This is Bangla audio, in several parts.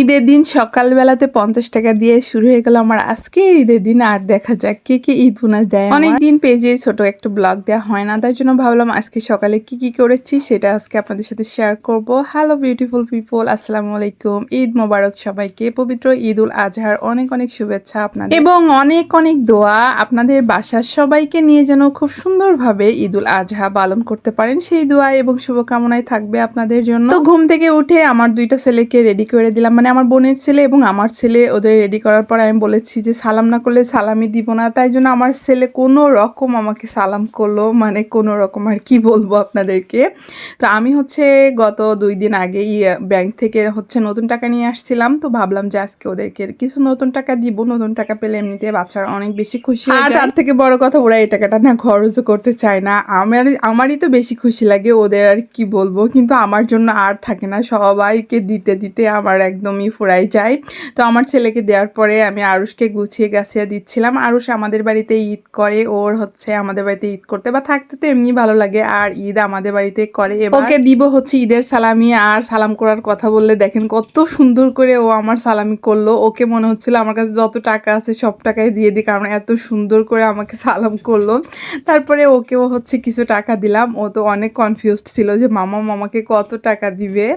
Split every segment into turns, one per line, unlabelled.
ঈদের দিন সকালবেলাতে 50 টাকা দিয়ে শুরু হয়ে গেল আমার আজকে ঈদের দিন। আর দেখা যাক কে কে ঈদ বোনাস দেয়। অনেকদিন পেজে ছোট একটা ব্লগ দেওয়া হয় না, তার জন্য ভাবলাম আজকে সকালে কি কি করেছি সেটা আজকে আপনাদের সাথে শেয়ার করব। হ্যালো বিউটিফুল পিপল, আসসালামু আলাইকুম। ঈদ মোবারক সবাইকে। পবিত্র ঈদ উল আজহার অনেক অনেক শুভেচ্ছা আপনাদের এবং অনেক অনেক দোয়া আপনাদের বাসার সবাইকে নিয়ে যেন খুব সুন্দরভাবে ঈদ উল আজহা পালন করতে পারেন, সেই দোয়া এবং শুভকামনায় থাকবে আপনাদের জন্য। তো ঘুম থেকে উঠে আমার দুইটা ছেলেকে রেডি করে দিলাম, মানে আমার বোনের ছেলে এবং আমার ছেলে। ওদের রেডি করার পর আমি বলেছি যে সালাম না করলে সালামি দিব না, তাই জন্য আমার ছেলে কোনো রকম আমাকে সালাম করলো, মানে কোনো রকম আর কি বলবো আপনাদেরকে। তো আমি গত 2 দিন আগেই ব্যাংক থেকে নতুন টাকা নিয়ে আসছিলাম, তো ভাবলাম যে আজকে ওদেরকে কিছু নতুন টাকা দিব। নতুন টাকা পেলে এমনিতে বাচ্চারা অনেক বেশি খুশি হয়। আর তার থেকে বড় কথা, ওরা এই টাকাটা না খরচও করতে চায় না। আমারই তো বেশি খুশি লাগে, ওদের আর কি বলবো। কিন্তু আমার জন্য আর থাকে না, সবাইকে দিতে দিতে আমার একদমই ফুরাই যায়। তো আমার ছেলেকে দেওয়ার পরে আমি আরুষকে গুছিয়ে গাছিয়ে দিচ্ছিলাম। আরুষ আমাদের বাড়িতে ঈদ করে, ওর আমাদের বাড়িতে ঈদ করতে বা থাকতে তো এমনি ভালো লাগে, আর ঈদ আমাদের বাড়িতে করে। ওকে দিব ঈদের সালামি। আর সালাম করার কথা বললে দেখেন কত সুন্দর করে ও আমার সালামি করলো। ওকে মনে হচ্ছিল আমার কাছে যত টাকা আছে সব টাকাই দিয়ে দিই, কারণ এত সুন্দর করে আমাকে সালাম করলো। তারপরে ওকেও কিছু টাকা দিলাম। ও তো অনেক কনফিউজড ছিল যে মামাকে কত টাকা দিবে।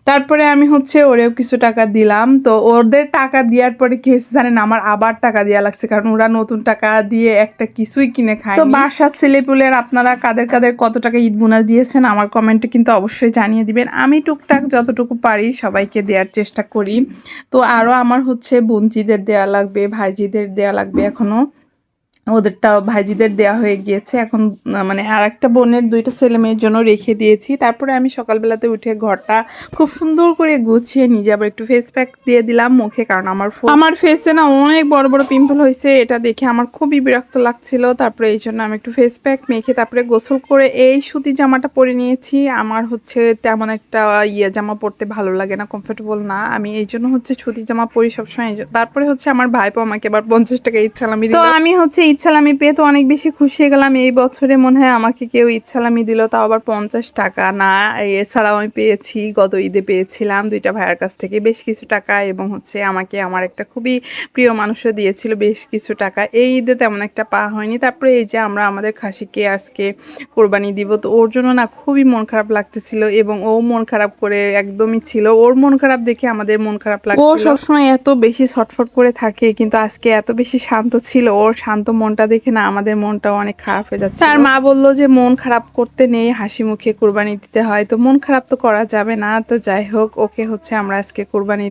তারপরে আমি ওরেও কিছু টাকা দিলাম। তো ওদের টাকা দেওয়ার পরে কি হয়েছে জানেন, আমার আবার টাকা দেওয়া লাগছে, কারণ ওরা নতুন টাকা দিয়ে একটা কিছুই কিনে খায়। তো বাসার ছেলেপুলের আপনারা কাদের কাদের কত টাকা ঈদ বোনাস দিয়েছেন আমার কমেন্টে কিন্তু অবশ্যই জানিয়ে দিবেন। আমি টুকটাক যতটুকু পারি সবাইকে দেওয়ার চেষ্টা করি। তো আরও আমার বোনজিদের দেওয়া লাগবে, ভাইজিদের দেওয়া লাগবে। এখনো ওদেরটা ভাইজিদের দেওয়া হয়ে গিয়েছে। এখন মানে আর একটা বোনের 2টা ছেলে মেয়ের জন্য রেখে দিয়েছি। তারপরে আমি সকালবেলাতে উঠে ঘরটা খুব সুন্দর করে গুছিয়ে নিজে আবার একটু ফেস প্যাক দিয়ে দিলাম মুখে, কারণ আমার ফেসে না অনেক বড় বড় পিম্পল হয়েছে। এটা দেখে আমার খুবই বিরক্ত লাগছিল। তারপরে এই জন্য আমি একটু ফেস প্যাক মেখে তারপরে গোসল করে এই সুতি জামাটা পরে নিয়েছি। আমার তেমন একটা জামা পরতে ভালো লাগে না, কমফোর্টেবল না। আমি এই জন্য সুতি জামা পরি সবসময়। তারপরে আমার ভাইপো আমাকে আবার 50 টাকা ঈদ সালামি দিল। তো আমি ঈদ সালামি পেয়ে তো অনেক বেশি খুশি হয়ে গেলাম। এই বছরে মনে হয় আমাকে কেউ ঈদ সালামি দিল, তাও আবার 50 টাকা না। এছাড়াও আমি পেয়েছি, গত ঈদে পেয়েছিলাম 2টা ভাইয়ের কাছ থেকে বেশ কিছু টাকা, এবং আমাকে আমার একটা খুবই প্রিয় মানুষও দিয়েছিল বেশ কিছু টাকা। এই ঈদে তেমন একটা পাওয়া হয়নি। তারপরে এই যে আমরা আমাদের খাসিকে আজকে কোরবানি দিব, তো ওর জন্য না খুবই মন খারাপ লাগতেছিল, এবং ও মন খারাপ করে একদমই ছিল। ওর মন খারাপ দেখে আমাদের মন খারাপ লাগছিল। ও সবসময় এত বেশি ছটফট করে থাকে, কিন্তু আজকে এত বেশি শান্ত ছিল। ওর শান্ত মনটা দেখে না আমাদের মনটাও অনেক খারাপ হয়ে যাচ্ছে। আর মা বললো যে মন খারাপ করতে নেই, হাসি মুখে কোরবানি দিতে হয়। তো মন খারাপ তো করা যাবে না। তো যাই হোক, ওকে আমরা আজকে কোরবানি